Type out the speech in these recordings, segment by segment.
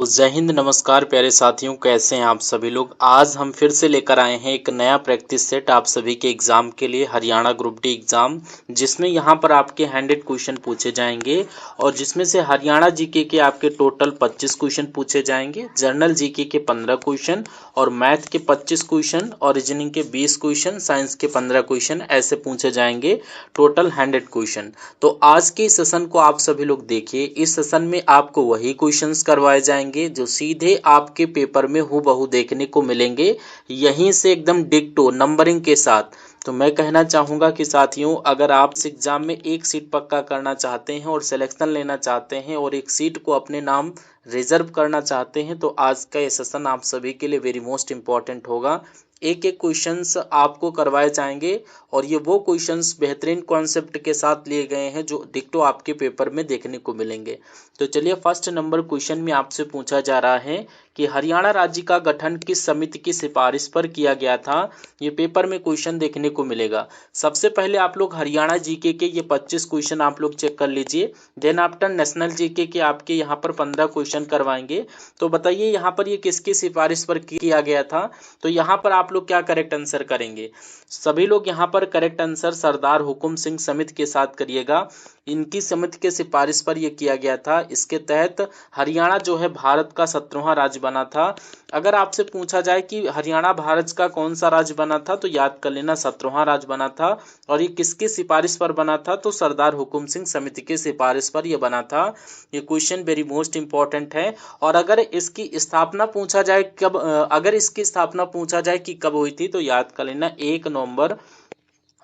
तो जय हिंद, नमस्कार प्यारे साथियों, कैसे हैं आप सभी लोग। आज हम फिर से लेकर आए हैं एक नया प्रैक्टिस सेट आप सभी के एग्ज़ाम के लिए, हरियाणा ग्रुप डी एग्ज़ाम, जिसमें यहाँ पर आपके 100 क्वेश्चन पूछे जाएंगे और जिसमें से हरियाणा जीके के आपके टोटल 25 क्वेश्चन पूछे जाएंगे, जनरल जीके के 15 क्वेश्चन और मैथ के 25 क्वेश्चन और रीजनिंग के 20 क्वेश्चन, साइंस के 15 क्वेश्चन ऐसे पूछे जाएंगे, टोटल 100 क्वेश्चन। तो आज के इस सेशन को आप सभी लोग देखिए। इस सेशन में आपको वही क्वेश्चंस करवाए जाएंगे जो सीधे आपके पेपर में हूबहू देखने को मिलेंगे, यहीं से एकदम डिक्टो नंबरिंग के साथ। तो मैं कहना चाहूँगा कि साथियों, अगर आप इस एग्ज़ाम में एक सीट पक्का करना चाहते हैं और सिलेक्शन लेना चाहते हैं और एक सीट को अपने नाम रिजर्व करना चाहते हैं, तो आज का ये सेशन आप सभी के लिए वेरी मोस्ट इम्पॉर्टेंट होगा। एक एक क्वेश्चंस आपको करवाए जाएंगे और ये वो क्वेश्चंस बेहतरीन कॉन्सेप्ट के साथ लिए गए हैं जो डिक्टो आपके पेपर में देखने को मिलेंगे। तो चलिए, फर्स्ट नंबर क्वेश्चन में आपसे पूछा जा रहा है कि हरियाणा राज्य का गठन किस समिति की सिफारिश पर किया गया था। ये पेपर में क्वेश्चन देखने को मिलेगा। सबसे पहले आप लोग हरियाणा जीके के ये 25 क्वेश्चन आप लोग चेक कर लीजिए। देन आफ्टर नेशनल जीके के आपके यहाँ पर 15 क्वेश्चन करवाएंगे। तो बताइए यहाँ पर ये किसकी सिफारिश पर किया गया था। तो यहाँ पर आप लोग क्या करेक्ट आंसर करेंगे। सभी लोग यहाँ पर करेक्ट आंसर सरदार हुकुम सिंह समिति के साथ करिएगा। इनकी समिति के सिफारिश पर यह किया गया था। इसके तहत हरियाणा जो है भारत का 17वां राज्य बना था। अगर आपसे पूछा जाए कि हरियाणा भारत का कौन सा राज्य बना था, तो याद कर लेना 17वां राज्य बना था। और ये किसकी सिफारिश पर बना था, तो सरदार हुकुम सिंह समिति की सिफारिश पर यह बना था। ये क्वेश्चन वेरी मोस्ट इंपॉर्टेंट है। और अगर इसकी स्थापना पूछा जाए कब, अगर इसकी स्थापना पूछा जाए कि कब हुई थी, तो याद कर लेना 1 नवंबर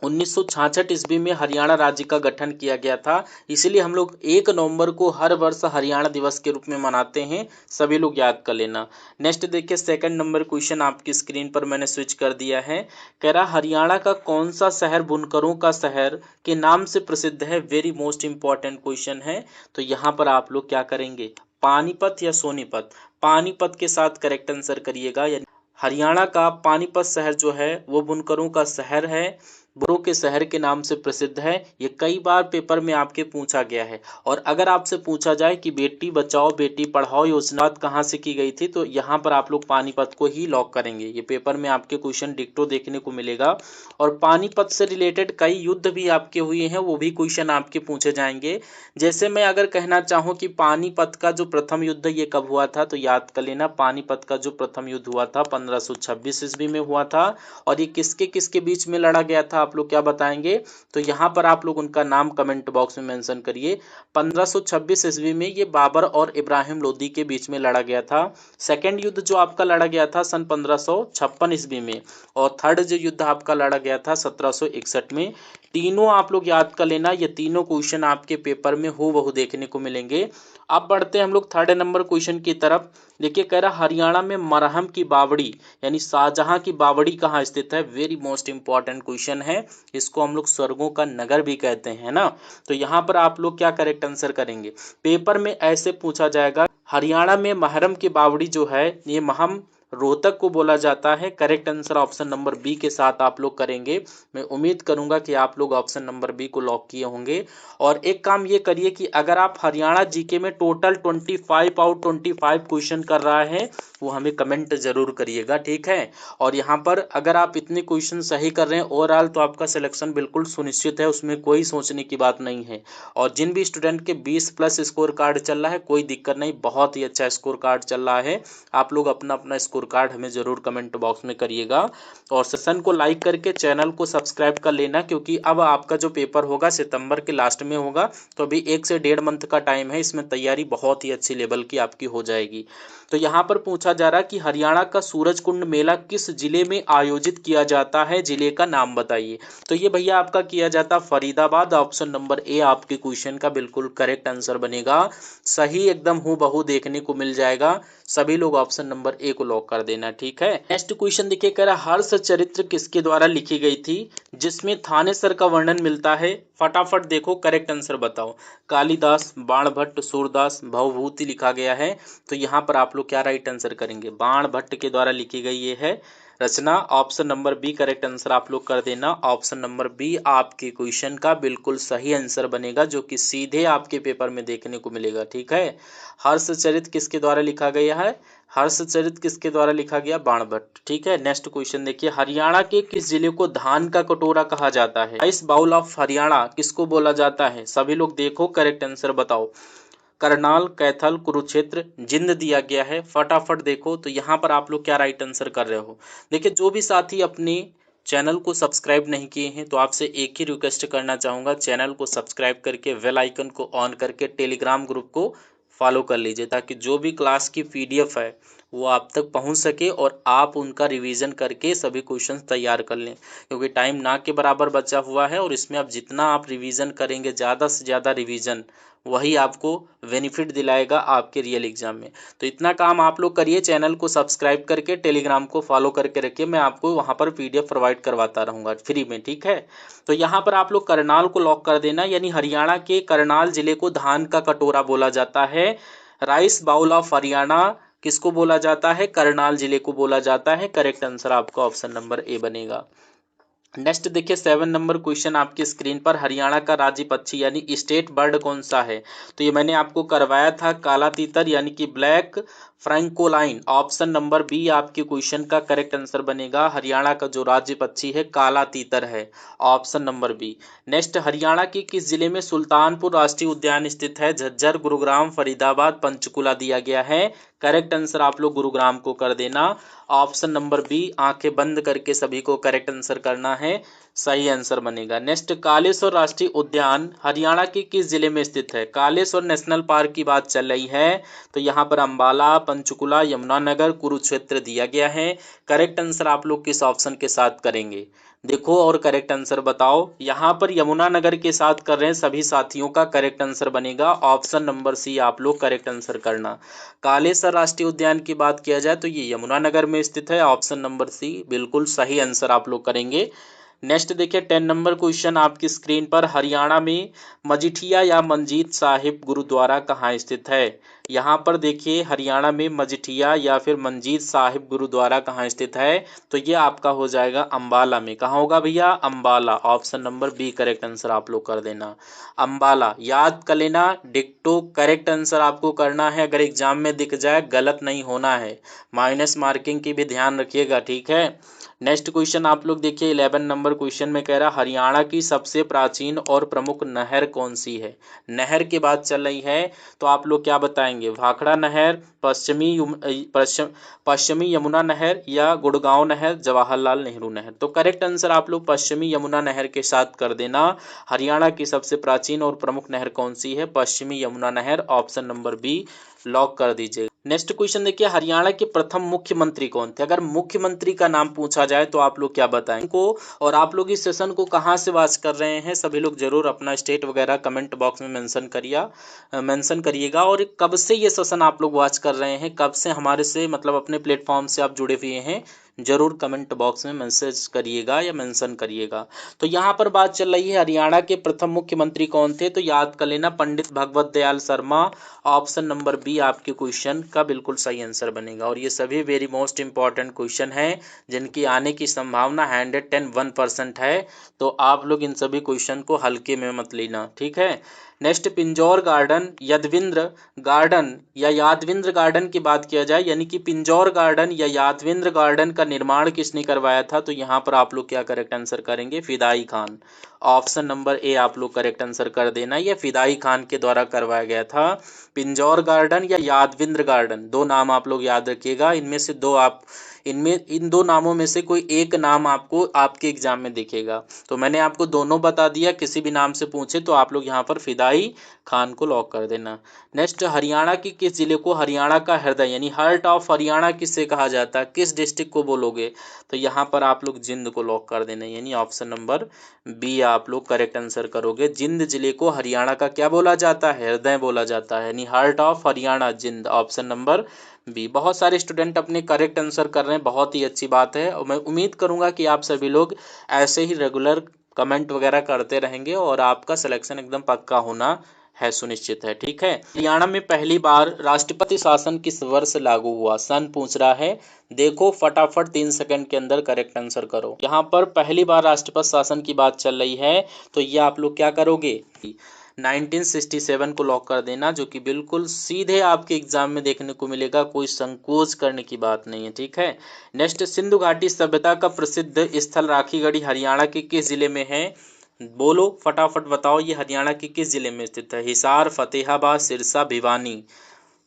1966 ईस्वी में हरियाणा राज्य का गठन किया गया था। इसलिए हम लोग 1 नवंबर को हर वर्ष हरियाणा दिवस के रूप में मनाते हैं। सभी लोग याद कर लेना। नेक्स्ट देखिए, सेकंड नंबर क्वेश्चन आपकी स्क्रीन पर मैंने स्विच कर दिया है। कह रहा हरियाणा का कौन सा शहर बुनकरों का शहर के नाम से प्रसिद्ध है। वेरी मोस्ट इंपॉर्टेंट क्वेश्चन है। तो यहाँ पर आप लोग क्या करेंगे, पानीपत या सोनीपत। पानीपत के साथ करेक्ट आंसर करिएगा। हरियाणा का पानीपत शहर जो है वो बुनकरों का शहर है, बुनकरों के शहर के नाम से प्रसिद्ध है। ये कई बार पेपर में आपके पूछा गया है। और अगर आपसे पूछा जाए कि बेटी बचाओ बेटी पढ़ाओ योजना कहाँ से की गई थी, तो यहाँ पर आप लोग पानीपत को ही लॉक करेंगे। ये पेपर में आपके क्वेश्चन डिक्टो देखने को मिलेगा। और पानीपत से रिलेटेड कई युद्ध भी आपके हुए हैं, वो भी क्वेश्चन आपके पूछे जाएंगे। जैसे मैं अगर कहना चाहूँ कि पानीपत का जो प्रथम युद्ध ये कब हुआ था, तो याद कर लेना पानीपत का जो प्रथम युद्ध हुआ था 1526 ईस्वी में हुआ था। और ये किसके किसके बीच में लड़ा गया था, आप लोग क्या बताएंगे। तो यहाँ पर आप लोग उनका नाम कमेंट बॉक्स में मेंशन करिए। 1526 ईस्वी में ये बाबर और इब्राहिम लोदी के बीच में लड़ा गया था। सेकेंड युद्ध जो आपका लड़ा गया था सन 1556 ईस्वी में। और थर्ड जो युद्ध आपका लड़ा गया था 1761 में। तीनों आप लोग याद कर लेना। ये तीनों क्वेश्चन आपके पेपर में हूबहू देखने को मिलेंगे। अब बढ़ते हैं हम लोग थर्ड नंबर क्वेश्चन की तरफ। देखिए, कह रहा हरियाणा में मरहम की बावड़ी यानी शाहजहां की बावड़ी कहाँ स्थित है। वेरी मोस्ट इंपॉर्टेंट क्वेश्चन है। इसको हम लोग स्वर्गों का नगर भी कहते हैं ना। तो यहाँ पर आप लोग क्या करेक्ट आंसर करेंगे। पेपर में ऐसे पूछा जाएगा, हरियाणा में महरम की बावड़ी जो है ये महम रोहतक को बोला जाता है। Correct answer option number B के साथ आप लोग करेंगे। मैं उम्मीद करूंगा कि आप लोग ऑप्शन नंबर बी को लॉक किए होंगे। और एक काम ये करिए कि अगर आप हरियाणा जीके में टोटल 25 आउट 25 क्वेश्चन कर रहा है, वो हमें कमेंट जरूर करिएगा, ठीक है। और यहाँ पर अगर आप इतने क्वेश्चन सही कर रहे हैं ओवरऑल, तो आपका सिलेक्शन बिल्कुल सुनिश्चित है, उसमें कोई सोचने की बात नहीं है। और जिन भी स्टूडेंट के 20 प्लस स्कोर कार्ड चल रहा है, कोई दिक्कत नहीं, बहुत ही अच्छा स्कोर कार्ड चल रहा है। आप लोग अपना अपना स्कोर कार्ड हमें ज़रूर कमेंट बॉक्स में करिएगा। और सेशन को लाइक करके चैनल को सब्सक्राइब कर लेना, क्योंकि अब आपका जो पेपर होगा सितंबर के लास्ट में होगा। तो अभी 1 से 1.5 मंथ का टाइम है, इसमें तैयारी बहुत ही अच्छी लेवल की आपकी हो जाएगी। तो यहाँ पर पूछा जा रहा है कि हरियाणा का सूरज कुंड मेला किस जिले में आयोजित किया जाता है, जिले का नाम बताइए। तो ये भैया आपका किया जाता फरीदाबाद। ऑप्शन नंबर ए आपके क्वेश्चन का बिल्कुल करेक्ट आंसर बनेगा। सही एकदम हूबहू देखने को मिल जाएगा। सभी लोग ऑप्शन नंबर ए को लॉक कर देना, ठीक है। नेक्स्ट क्वेश्चन देखिए, कह रहा हर्ष चरित्र किसके द्वारा लिखी गई थी जिसमें थानेसर का वर्णन मिलता है। फटाफट देखो, करेक्ट आंसर बताओ। कालिदास, बाणभट्ट, सूरदास, भवभूति लिखा गया है। तो यहाँ पर आप लोग क्या राइट आंसर करेंगे। बाणभट्ट के द्वारा लिखी गई ये है। रचना option number B correct answer आप लोग कर देना। ऑप्शन नंबर बी आपके क्वेश्चन का बिल्कुल सही आंसर बनेगा, जो कि सीधे आपके पेपर में देखने को मिलेगा। ठीक है, हर्षचरित किसके द्वारा लिखा गया है? हर्षचरित किसके द्वारा लिखा गया? बाणभट्ट। ठीक है, नेक्स्ट क्वेश्चन देखिए, हरियाणा के किस जिले को धान का कटोरा कहा जाता है? राइस बाउल ऑफ हरियाणा किसको बोला जाता है? सभी लोग देखो, करेक्ट आंसर बताओ। करनाल, कैथल, कुरुक्षेत्र, जिंद दिया गया है। फटाफट देखो तो यहाँ पर आप लोग क्या राइट आंसर कर रहे हो। देखिए, जो भी साथी अपने चैनल को सब्सक्राइब नहीं किए हैं तो आपसे एक ही रिक्वेस्ट करना चाहूँगा, चैनल को सब्सक्राइब करके बेल आइकन को ऑन करके टेलीग्राम ग्रुप को फॉलो कर लीजिए, ताकि जो भी क्लास की पीडीएफ है वो आप तक पहुंच सके और आप उनका रिवीजन करके सभी क्वेश्चंस तैयार कर लें, क्योंकि टाइम ना के बराबर बचा हुआ है और इसमें अब जितना आप रिवीजन करेंगे, ज़्यादा से ज़्यादा रिवीजन, वही आपको बेनिफिट दिलाएगा आपके रियल एग्जाम में। तो इतना काम आप लोग करिए, चैनल को सब्सक्राइब करके टेलीग्राम को फॉलो करके रखिए, मैं आपको वहाँ पर पीडीएफ प्रोवाइड करवाता रहूँगा फ्री में। ठीक है, तो यहाँ पर आप लोग करनाल को लॉक कर देना, यानी हरियाणा के करनाल जिले को धान का कटोरा बोला जाता है। राइस बाउल ऑफ हरियाणा किसको बोला जाता है? करनाल जिले को बोला जाता है। करेक्ट आंसर आपका ऑप्शन नंबर ए बनेगा। नेक्स्ट देखिए 7 नंबर क्वेश्चन आपकी स्क्रीन पर, हरियाणा का राज्य पक्षी यानी स्टेट बर्ड कौन सा है? तो ये मैंने आपको करवाया था, काला तीतर यानी कि ब्लैक फ्रैंकोलाइन। ऑप्शन नंबर बी आपके क्वेश्चन का करेक्ट आंसर बनेगा। हरियाणा का जो राज्य पक्षी है काला तीतर है, option number B. Next, Haryana के किस जिले में सुल्तानपुर राष्ट्रीय उद्यान स्थित है? झज्जर, गुरुग्राम, फरीदाबाद, पंचकुला दिया गया है। करेक्ट आंसर आप लोग गुरुग्राम को कर देना। ऑप्शन नंबर बी, आंखें बंद करके सभी को करेक्ट आंसर करना है, सही आंसर बनेगा। नेक्स्ट, कालेश्वर राष्ट्रीय उद्यान हरियाणा के किस जिले में स्थित है? कालेश्वर नेशनल पार्क की बात चल रही है, तो यहाँ पर अंबाला, पंचकुला, यमुनानगर, कुरुक्षेत्र दिया गया है। करेक्ट आंसर आप लोग किस ऑप्शन के साथ करेंगे? देखो और करेक्ट आंसर बताओ। यहाँ पर यमुनानगर के साथ कर रहे हैं सभी साथियों का करेक्ट आंसर बनेगा ऑप्शन नंबर सी, आप लोग करेक्ट आंसर करना। कालेसर राष्ट्रीय उद्यान की बात किया जाए तो ये यमुनानगर में स्थित है, ऑप्शन नंबर सी बिल्कुल सही आंसर आप लोग करेंगे। नेक्स्ट देखिए 10 नंबर क्वेश्चन आपकी स्क्रीन पर, हरियाणा में मजीठिया या मंजीत साहिब गुरुद्वारा कहाँ स्थित है? यहाँ पर देखिए हरियाणा में मजीठिया या फिर मंजीत साहिब गुरुद्वारा कहाँ स्थित है? तो ये आपका हो जाएगा अंबाला में। कहाँ होगा भैया? Ambala. Option number B correct answer आप लोग कर देना, अंबाला। याद कर लेना, डिक्टो करेक्ट आंसर आपको करना है, अगर एग्जाम में दिख जाए गलत नहीं होना है, माइनस मार्किंग की भी ध्यान रखिएगा। ठीक है, नेक्स्ट क्वेश्चन आप लोग देखिए 11 नंबर क्वेश्चन में कह रहा, हरियाणा की सबसे प्राचीन और प्रमुख नहर कौन सी है? नहर की बात चल रही है तो आप लोग क्या बताएंगे? भाखड़ा नहर, पश्चिमी यमुना नहर या गुड़गांव नहर, जवाहरलाल नेहरू नहर। तो करेक्ट आंसर आप लोग पश्चिमी यमुना नहर के साथ कर देना। हरियाणा की सबसे प्राचीन और प्रमुख नहर कौन सी है? पश्चिमी यमुना नहर, ऑप्शन नंबर बी लॉक कर दीजिए। नेक्स्ट क्वेश्चन देखिए, हरियाणा के प्रथम मुख्यमंत्री कौन थे? अगर मुख्यमंत्री का नाम पूछा जाए तो आप लोग क्या बताएं को? और आप लोग इस सेशन को कहां से वॉच कर रहे हैं? सभी लोग जरूर अपना स्टेट वगैरह कमेंट बॉक्स में मेंशन करिएगा। और कब से ये सेशन आप लोग वॉच कर रहे हैं, कब से हमारे से मतलब अपने प्लेटफॉर्म से आप जुड़े हुए हैं, जरूर कमेंट बॉक्स में मैसेज करिएगा या मेंशन करिएगा। तो यहाँ पर बात चल रही है हरियाणा के प्रथम मुख्यमंत्री कौन थे, तो याद कर लेना Pandit Bhagwat Dayal Sharma. Option number B आपके क्वेश्चन का बिल्कुल सही आंसर बनेगा। और ये सभी वेरी मोस्ट इंपॉर्टेंट क्वेश्चन हैं जिनकी आने की संभावना 101% है, तो आप लोग इन सभी क्वेश्चन को हल्के में मत लेना। ठीक है, नेक्स्ट, पिंजौर गार्डन, यदविंद्र गार्डन या यादविंद्र गार्डन की बात किया जाए, यानी कि पिंजौर गार्डन या यादविंद्र गार्डन का निर्माण किसने करवाया था? तो यहाँ पर आप लोग क्या करेक्ट आंसर करेंगे? फिदाई खान। ऑप्शन नंबर ए आप लोग करेक्ट आंसर कर देना, यह फिदाई खान के द्वारा करवाया गया था। पिंजौर गार्डन या यादविंद्र गार्डन, दो नाम आप लोग याद रखिएगा, इनमें से दो आप इन दो नामों में से कोई एक नाम आपको आपके एग्जाम में दिखेगा। तो मैंने आपको दोनों बता दिया, किसी भी नाम से पूछे तो आप लोग यहाँ पर फिदाई खान को लॉक कर देना। नेक्स्ट, हरियाणा की किस जिले को हरियाणा का हृदय यानी हार्ट ऑफ हरियाणा किससे कहा जाता है? किस डिस्ट्रिक्ट को बोलोगे? तो यहाँ पर आप लोग जिंद को लॉक कर देना, यानी ऑप्शन नंबर बी आप लोग करेक्ट आंसर करोगे। जिंद जिले को हरियाणा का क्या बोला जाता है? हृदय बोला जाता है, यानी heart of Haryana Jind, option number B. बहुत सारे स्टूडेंट अपने करेक्ट आंसर कर रहे हैं, बहुत ही अच्छी बात है, और मैं उम्मीद करूंगा कि आप सभी लोग ऐसे ही रेगुलर कमेंट वगैरह करते रहेंगे और आपका सिलेक्शन एकदम पक्का होना है, सुनिश्चित है। ठीक है, हरियाणा में पहली बार राष्ट्रपति शासन किस वर्ष लागू हुआ? सन पूछ रहा है। देखो फटाफट 3 सेकंड के अंदर करेक्ट आंसर करो। यहाँ पर पहली बार राष्ट्रपति शासन की बात चल रही है, तो ये आप लोग क्या करोगे, 1967 को लॉक कर देना, जो कि बिल्कुल सीधे आपके एग्जाम में देखने को मिलेगा, कोई संकोच करने की बात नहीं है। ठीक है, नेक्स्ट, सिंधु घाटी सभ्यता का प्रसिद्ध स्थल राखीगढ़ी हरियाणा के किस जिले में है? बोलो फटाफट बताओ, ये हरियाणा के किस जिले में स्थित है? हिसार, फतेहाबाद, सिरसा, भिवानी।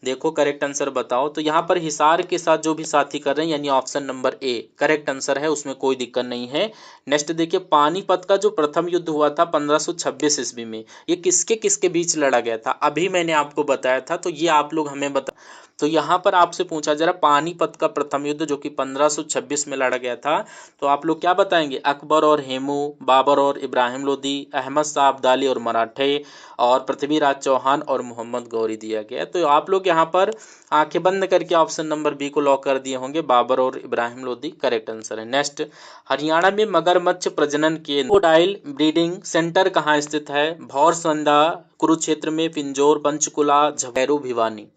देखो करेक्ट आंसर बताओ। तो यहाँ पर हिसार के साथ जो भी साथी कर रहे हैं, यानी option number A correct answer है, उसमें कोई दिक्कत नहीं है। नेक्स्ट देखिए, पानीपत का जो प्रथम युद्ध हुआ था 1526 ईस्वी में, ये किसके किसके बीच लड़ा गया था? अभी मैंने आपको बताया था, तो ये आप लोग हमें बता। तो यहाँ पर आपसे पूछा जरा, पानीपत का प्रथम युद्ध जो कि 1526 में लड़ा गया था, तो आप लोग क्या बताएंगे? अकबर और हेमू, बाबर और इब्राहिम लोदी, अहमद शाह अब्दाली और मराठे, और पृथ्वीराज चौहान और मोहम्मद गौरी दिया गया। तो आप लोग यहाँ पर आंखें बंद करके ऑप्शन नंबर बी को लॉक कर दिए होंगे, बाबर और इब्राहिम लोदी करेक्ट आंसर है। नेक्स्ट, हरियाणा में मगरमच्छ प्रजनन के क्रोकोडाइल ब्रीडिंग सेंटर कहाँ स्थित है? भौरसंदा, कुरुक्षेत्र में, पिंजौर, पंचकुला, झबैरू, भिवानी।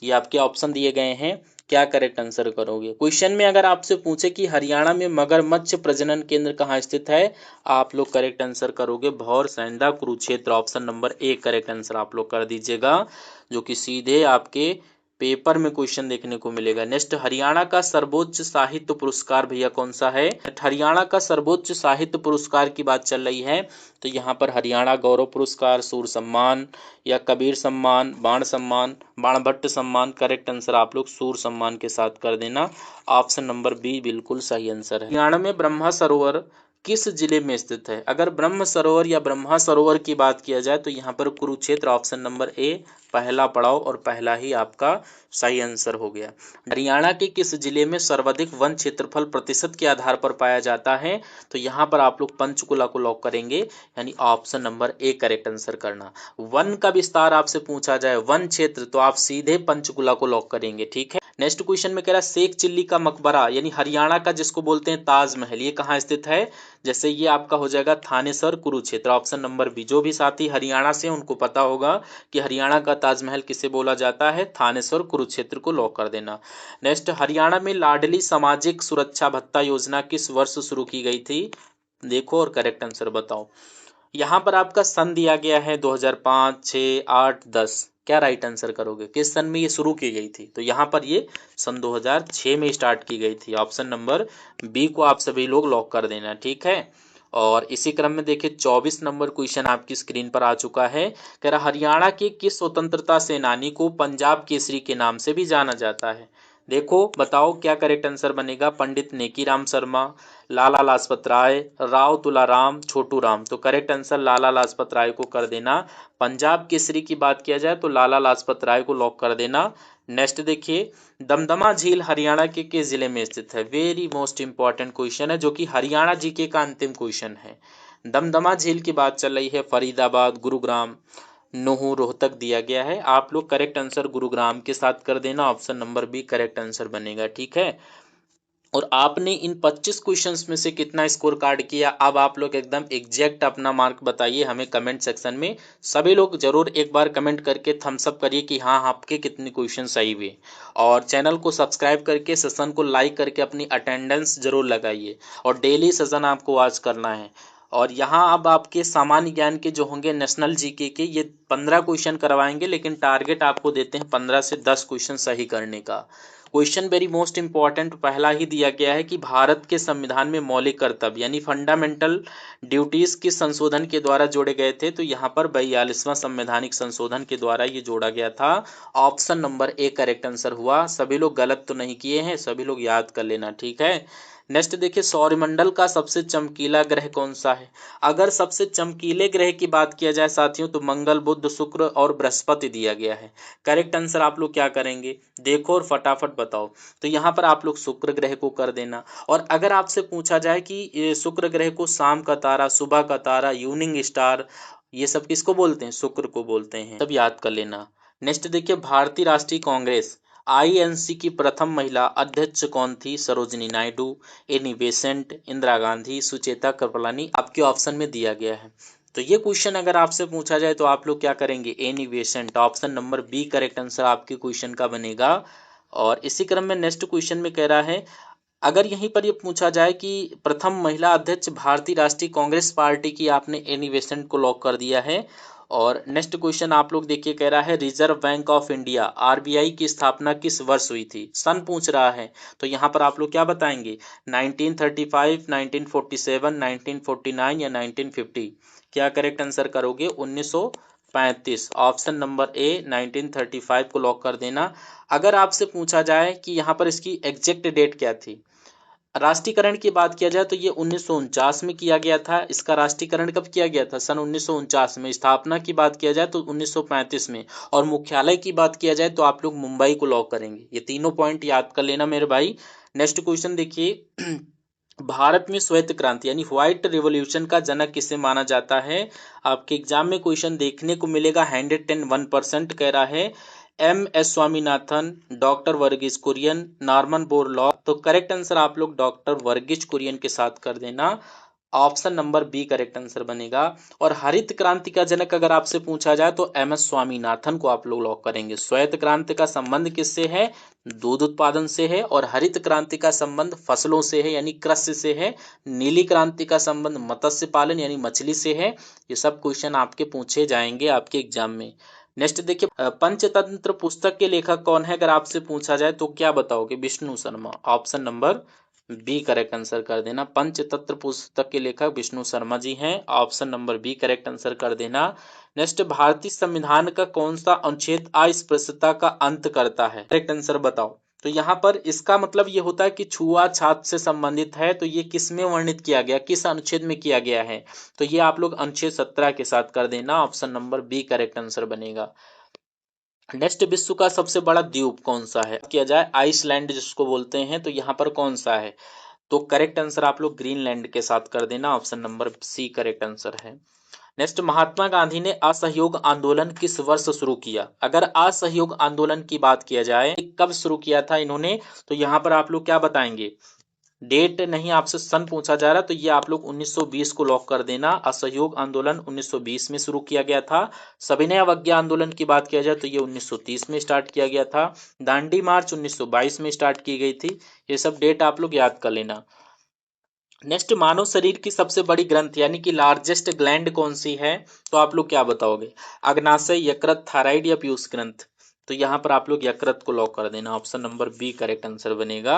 ये आपके ऑप्शन दिए गए हैं, क्या करेक्ट आंसर करोगे? क्वेश्चन में अगर आपसे पूछे कि हरियाणा में मगरमच्छ प्रजनन केंद्र कहाँ स्थित है, आप लोग करेक्ट आंसर करोगे Bhorsaidan, Kurukshetra. Option number A correct answer आप लोग कर दीजिएगा, जो कि सीधे आपके पेपर में क्वेश्चन देखने को मिलेगा। नेक्स्ट, हरियाणा का सर्वोच्च साहित्य पुरस्कार भैया कौन सा है? हरियाणा का सर्वोच्च साहित्य पुरस्कार की बात चल रही है, तो यहाँ पर हरियाणा गौरव पुरस्कार, सूर सम्मान, या कबीर सम्मान, बाण सम्मान, बाणभट्ट सम्मान। करेक्ट आंसर आप लोग सूर सम्मान के साथ कर देना, ऑप्शन नंबर बी बिल्कुल सही आंसर है। हरियाणा में ब्रह्मा सरोवर किस जिले में स्थित है? अगर ब्रह्म सरोवर या ब्रह्मा सरोवर की बात किया जाए, तो यहाँ पर कुरुक्षेत्र, ऑप्शन नंबर ए पहला पड़ाव और पहला ही आपका सही आंसर हो गया। हरियाणा के किस जिले में सर्वाधिक वन क्षेत्रफल प्रतिशत के आधार पर पाया जाता है? तो यहाँ पर आप लोग पंचकुला को लॉक करेंगे, यानी option number A correct answer करना। वन का विस्तार आपसे पूछा जाए, वन क्षेत्र, तो आप सीधे पंचकुला को लॉक करेंगे। ठीक है, नेक्स्ट क्वेश्चन में कह रहा है शेख चिल्ली का मकबरा, यानी हरियाणा का जिसको बोलते हैं ताजमहल, ये कहाँ स्थित है? जैसे ये आपका हो जाएगा Thanesar, Kurukshetra. Option number B, जो भी साथी हरियाणा से उनको पता होगा कि हरियाणा का ताजमहल किसे बोला जाता है, थानेसर, कुरुक्षेत्र को लॉक कर देना। नेक्स्ट, हरियाणा में लाडली सामाजिक सुरक्षा भत्ता योजना किस वर्ष शुरू की गई थी? देखो और करेक्ट आंसर बताओ। यहाँ पर आपका सन दिया गया है 2005, 6, 8, 10। क्या राइट आंसर करोगे? किस सन में ये शुरू की गई थी? तो यहाँ पर ये सन 2006 में स्टार्ट की गई थी। ऑप्शन नंबर बी को आप सभी लोग लॉक कर देना। ठीक है, और इसी क्रम में देखिए 24 नंबर क्वेश्चन आपकी स्क्रीन पर आ चुका है। कह रहा हरियाणा के किस स्वतंत्रता सेनानी को पंजाब केसरी के नाम से भी जाना जाता है? देखो बताओ क्या करेक्ट आंसर बनेगा। पंडित नेकीराम शर्मा, लाला लाजपत राय, राव तुलाराम, छोटू राम। तो करेक्ट आंसर लाला लाजपत राय को कर देना। पंजाब केसरी की बात किया जाए तो लाला लाजपत राय को लॉक कर देना। नेक्स्ट देखिए, दमदमा झील हरियाणा के किस जिले में स्थित है? वेरी मोस्ट इंपॉर्टेंट क्वेश्चन है, जो कि हरियाणा जीके का अंतिम क्वेश्चन है। दमदमा झील की बात चल रही है, फरीदाबाद, गुरुग्राम, नूहू, रोहतक दिया गया है। आप लोग करेक्ट आंसर गुरुग्राम के साथ कर देना, option number B correct answer बनेगा। ठीक है, और आपने इन 25 क्वेश्चंस में से कितना स्कोर कार्ड किया, अब आप लोग एकदम एग्जैक्ट अपना मार्क बताइए हमें कमेंट सेक्शन में। सभी लोग जरूर एक बार कमेंट करके थम्स अप करिए कि हाँ आपके कितने क्वेश्चन सही हुए, और चैनल को सब्सक्राइब करके सेशन को लाइक करके अपनी अटेंडेंस जरूर लगाइए, और डेली सेशन आपको वॉच करना है। और यहाँ अब आपके सामान्य ज्ञान के जो होंगे नेशनल जीके के, ये 15 क्वेश्चन करवाएंगे, लेकिन टारगेट आपको देते हैं 15 से 10 क्वेश्चन सही करने का। क्वेश्चन वेरी मोस्ट इंपॉर्टेंट पहला ही दिया गया है कि भारत के संविधान में मौलिक कर्तव्य यानी फंडामेंटल ड्यूटीज किस संशोधन के द्वारा जोड़े गए थे? तो यहाँ पर 42वां संवैधानिक संशोधन के द्वारा ये जोड़ा गया था। Option number A correct answer हुआ। सभी लोग गलत तो नहीं किए हैं, सभी लोग याद कर लेना। ठीक है, नेक्स्ट देखिए, सौरमंडल का सबसे चमकीला ग्रह कौन सा है? अगर सबसे चमकीले ग्रह की बात किया जाए साथियों, तो मंगल, बुध, शुक्र और बृहस्पति दिया गया है। करेक्ट आंसर आप लोग क्या करेंगे, देखो और फटाफट बताओ। तो यहाँ पर आप लोग शुक्र ग्रह को कर देना। और अगर आपसे पूछा जाए कि ये शुक्र ग्रह को शाम का तारा, सुबह का तारा, इवनिंग स्टार, ये सब किसको बोलते हैं? शुक्र को बोलते हैं, सब याद कर लेना। नेक्स्ट देखिए, भारतीय राष्ट्रीय कांग्रेस आईएनसी की प्रथम महिला अध्यक्ष कौन थी? Sarojini Naidu, Annie Besant, Indira Gandhi, Sucheta Kripalani. आपके ऑप्शन में दिया गया है। तो ये क्वेश्चन अगर आपसे पूछा जाए तो आप लोग क्या करेंगे, Annie Besant. Option number B correct answer आपके क्वेश्चन का बनेगा। और इसी क्रम में नेक्स्ट क्वेश्चन में कह रहा है, अगर यहीं पर ये पूछा जाए कि प्रथम महिला अध्यक्ष भारतीय राष्ट्रीय कांग्रेस पार्टी की, आपने एनी बेसेंट को लॉक कर दिया है। और नेक्स्ट क्वेश्चन आप लोग देखिए, कह रहा है reserve bank of India RBI की स्थापना किस वर्ष हुई थी, सन पूछ रहा है। तो यहाँ पर आप लोग क्या बताएंगे, 1935, 1947, 1949 या 1950। क्या करेक्ट आंसर करोगे, 1935। ऑप्शन नंबर ए 1935 को लॉक कर देना। अगर आपसे पूछा जाए कि यहाँ पर इसकी एग्जैक्ट डेट क्या थी, राष्ट्रीयकरण की बात किया जाए तो ये 1949 में किया गया था। इसका राष्ट्रीयकरण कब किया गया था, सन 1949 में। स्थापना की बात किया जाए तो 1935 में। और मुख्यालय की बात किया जाए तो आप लोग मुंबई को लॉक करेंगे। ये तीनों पॉइंट याद कर लेना मेरे भाई। नेक्स्ट क्वेश्चन देखिए, भारत में श्वेत क्रांति यानी व्हाइट रिवॉल्यूशन का जनक किसे माना जाता है। आपके एग्जाम में क्वेश्चन देखने को मिलेगा, 101% कह रहा है M. S. Swaminathan, doctor Verghese Kurien, Norman Borlaug. तो करेक्ट आंसर आप लोग डॉक्टर वर्गीज कुरियन के साथ कर देना। Option number B correct answer बनेगा। और हरित क्रांति का जनक अगर आपसे पूछा जाए तो एम. एस. स्वामीनाथन को आप लोग लॉक करेंगे। श्वेत क्रांति का संबंध किससे है, दूध उत्पादन से है। और हरित क्रांति का संबंध फसलों से है यानी कृषि से है। नीली क्रांति का संबंध मत्स्य पालन यानी मछली से है। ये सब क्वेश्चन आपके पूछे जाएंगे आपके एग्जाम में। नेक्स्ट देखिए, पंचतंत्र पुस्तक के लेखक कौन है अगर आपसे पूछा जाए तो क्या बताओगे, Vishnu Sharma. Option number B correct answer कर देना। पंचतंत्र पुस्तक के लेखक विष्णु शर्मा जी हैं। Option number B correct answer कर देना। नेक्स्ट, भारतीय संविधान का कौन सा अनुच्छेद अस्पृश्यता का अंत करता है, करेक्ट आंसर बताओ। तो यहाँ पर इसका मतलब ये होता है कि छुआछूत से संबंधित है। तो ये किस में वर्णित किया गया, किस अनुच्छेद में किया गया है। तो ये आप लोग अनुच्छेद 17 के साथ कर देना। Option number B correct answer बनेगा। नेक्स्ट, विश्व का सबसे बड़ा द्वीप कौन सा है किया जाए, आइसलैंड जिसको बोलते हैं, तो यहाँ पर कौन सा है। तो करेक्ट आंसर आप लोग ग्रीनलैंड के साथ कर देना। Option number C correct answer है। नेक्स्ट, महात्मा गांधी ने असहयोग आंदोलन किस वर्ष शुरू किया। अगर असहयोग आंदोलन की बात किया जाए कब शुरू किया था इन्होंने, तो यहाँ पर आप लोग क्या बताएंगे, डेट नहीं आपसे सन पूछा जा रहा। तो ये आप लोग 1920 को लॉक कर देना। असहयोग आंदोलन 1920 में शुरू किया गया था। सविनय अवज्ञा आंदोलन की बात किया जाए तो ये 1930 में स्टार्ट किया गया था। दांडी मार्च 1922 में स्टार्ट की गई थी। ये सब डेट आप लोग याद कर लेना। नेक्स्ट, मानव शरीर की सबसे बड़ी ग्रंथ यानी कि लार्जेस्ट ग्लैंड कौन सी है, तो आप लोग क्या बताओगे, अग्नाशय, यकृत, थायराइड या पीयूष ग्रंथ। तो यहाँ पर आप लोग यकृत को लॉक कर देना। Option number B correct answer बनेगा।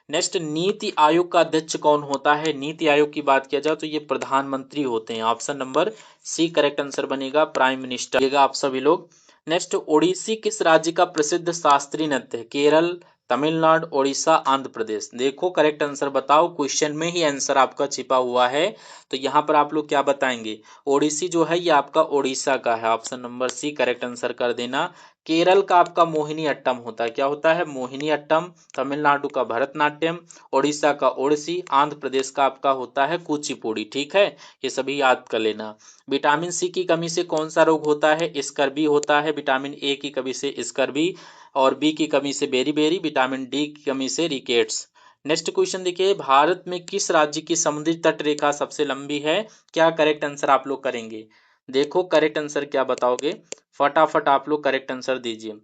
नेक्स्ट, नीति आयोग का अध्यक्ष कौन होता है। नीति आयोग की बात किया जाए तो ये प्रधानमंत्री होते हैं। Option number C correct answer बनेगा, प्राइम मिनिस्टर आप सभी लोग। नेक्स्ट, ओडिसी किस राज्य का प्रसिद्ध शास्त्रीय नृत्य है, केरल, तमिलनाडु, उड़ीसा, आंध्र प्रदेश। देखो करेक्ट आंसर बताओ, क्वेश्चन में ही आंसर आपका छिपा हुआ है। तो यहाँ पर आप लोग क्या बताएंगे, ओडिसी जो है ये आपका उड़ीसा का है। Option number C correct answer कर देना। केरल का आपका मोहिनी अट्टम होता है, क्या होता है, मोहिनी अट्टम। तमिलनाडु का भरतनाट्यम, उड़ीसा का ओडिसी, आंध्र प्रदेश का आपका होता है कुचिपुड़ी। ठीक है, ये सभी याद कर लेना। विटामिन सी की कमी से कौन सा रोग होता है, स्कर्वी होता है। विटामिन ए की कमी से स्कर्वी, और बी की कमी से बेरी, विटामिन डी की कमी से रिकेट्स। नेक्स्ट क्वेश्चन देखिए, भारत में किस राज्य की समुद्री तट रेखा सबसे लंबी है। क्या करेक्ट आंसर आप लोग करेंगे, देखो करेक्ट आंसर क्या बताओगे, फटाफट आप लोग करेक्ट आंसर दीजिए।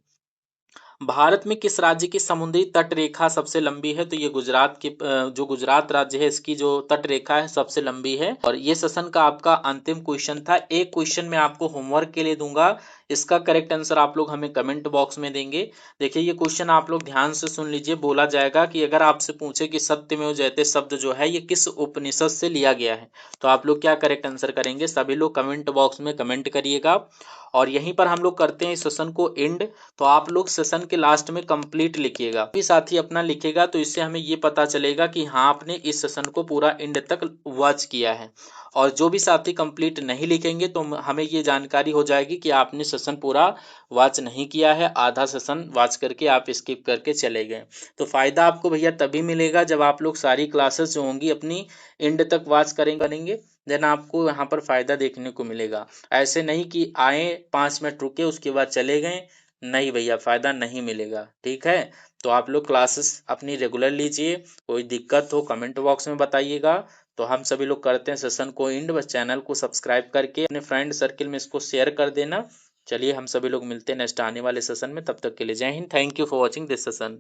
भारत में किस राज्य की समुद्री तट रेखा सबसे लंबी है, तो ये गुजरात की, जो गुजरात राज्य है इसकी जो तट रेखा है सबसे लंबी है। और ये सेशन का आपका अंतिम क्वेश्चन था। एक क्वेश्चन मैं आपको होमवर्क के लिए दूंगा, इसका करेक्ट आंसर आप लोग हमें कमेंट बॉक्स में देंगे। देखिए ये क्वेश्चन आप लोग ध्यान से सुन लीजिए। बोला जाएगा कि अगर आपसे पूछे कि सत्यमेव जयते शब्द जो है ये किस उपनिषद से लिया गया है, तो आप लोग क्या करेक्ट आंसर करेंगे, सभी लोग कमेंट बॉक्स में कमेंट करिएगा। और यहीं पर हम लोग करते हैं इस सेशन को एंड। तो आप लोग सेशन के लास्ट में कंप्लीट लिखिएगा, भी साथी अपना लिखेगा, तो इससे हमें ये पता चलेगा कि हाँ आपने इस सेशन को पूरा एंड तक वॉच किया है। और जो भी साथी कंप्लीट नहीं लिखेंगे तो हमें ये जानकारी हो जाएगी कि आपने सेशन पूरा वॉच नहीं किया है, आधा सेशन वॉच करके आप स्किप करके चले गए। तो फायदा आपको भैया तभी मिलेगा जब आप लोग सारी क्लासेस जो होंगी अपनी एंड तक वॉच करेंगे, देन आपको यहाँ पर फायदा देखने को मिलेगा। ऐसे नहीं कि आए 5 मिनट रुके उसके बाद चले गए, नहीं भैया फायदा नहीं मिलेगा। ठीक है, तो आप लोग क्लासेस अपनी रेगुलर लीजिए। कोई दिक्कत हो कमेंट बॉक्स में बताइएगा। तो हम सभी लोग करते हैं सेशन को एंड। बस चैनल को सब्सक्राइब करके अपने फ्रेंड सर्किल में इसको शेयर कर देना। चलिए हम सभी लोग मिलते हैं नेक्स्ट आने वाले सेशन में, तब तक के लिए जय Hind. Thank you for watching this session.